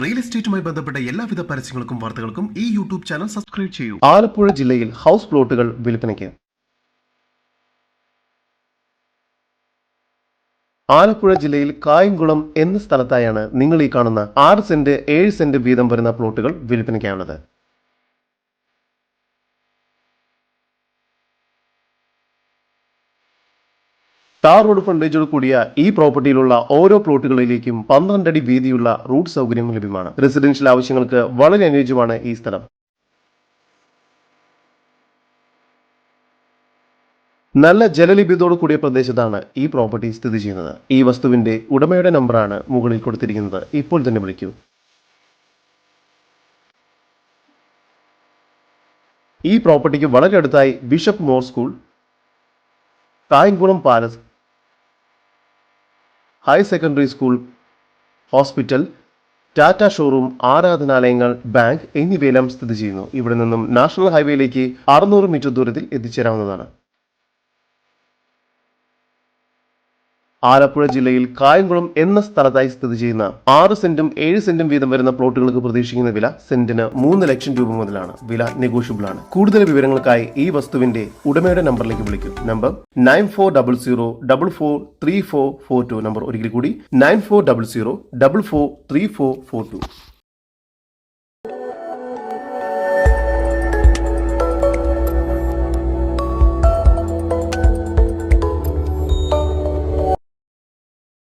Real എസ്റ്റേറ്റുമായി ബന്ധപ്പെട്ട എല്ലാവിധ പരസ്യങ്ങൾക്കും വാർത്തകൾക്കും ഈ യൂട്യൂബ് ചാനൽ സബ്സ്ക്രൈബ് ചെയ്യൂ. ആലപ്പുഴ ജില്ലയിൽ ഹൗസ് പ്ലോട്ടുകൾ വിൽപ്പനയ്ക്ക്. ആലപ്പുഴ ജില്ലയിൽ കായംകുളം എന്ന സ്ഥലത്തായാണ് നിങ്ങൾ ഈ കാണുന്ന 6 സെന്റ് 7 സെന്റ് വീതം വരുന്ന പ്ലോട്ടുകൾ വിൽപ്പനയ്ക്കായുള്ളത്. ടാർ റോഡ് ഫ്രണ്ടേജോട് കൂടിയ ഈ പ്രോപ്പർട്ടിയിലുള്ള ഓരോ പ്ലോട്ടുകളിലേക്കും 12 അടി വീതിയുള്ള റൂട്ട് സൗകര്യം ലഭ്യമാണ്. റെസിഡൻഷ്യൽ ആവശ്യങ്ങൾക്ക് വളരെ അനുയോജ്യമാണ് ഈ സ്ഥലം. നല്ല ജലലഭ്യതയോട് കൂടിയ പ്രദേശത്താണ് ഈ പ്രോപ്പർട്ടി സ്ഥിതി ചെയ്യുന്നത്. ഈ വസ്തുവിന്റെ ഉടമയുടെ നമ്പറാണ് മുകളിൽ കൊടുത്തിരിക്കുന്നത്. ഇപ്പോൾ തന്നെ വിളിക്കൂ. ഈ പ്രോപ്പർട്ടിക്ക് വളരെ അടുത്തായി bishop more school, Kayamkulam palace, higher secondary school, hospital, Tata showroom, ആരാധനാലയങ്ങൾ, ബാങ്ക് എന്നിവയെല്ലാം സ്ഥിതി ചെയ്യുന്നു. ഇവിടെ നിന്നും നാഷണൽ ഹൈവേയിലേക്ക് 600 മീറ്റർ ദൂരത്തിൽ എത്തിച്ചേരാവുന്നതാണ്. ആലപ്പുഴ ജില്ലയിൽ കായംകുളം എന്ന സ്ഥലത്തായി സ്ഥിതി ചെയ്യുന്ന 6 സെന്റും 7 സെന്റും വീതം വരുന്ന പ്ലോട്ടുകൾക്ക് പ്രതീക്ഷിക്കുന്ന വില സെന്റിന് 3 ലക്ഷം രൂപ മുതലാണ്. വില നെഗോഷ്യബിൾ ആണ്. കൂടുതൽ വിവരങ്ങൾക്കായി ഈ വസ്തുവിന്റെ ഉടമയുടെ നമ്പറിലേക്ക് വിളിക്കൂ. നമ്പർ 9400443442. നമ്പർ ഒരിക്കൽ കൂടി 9400443442.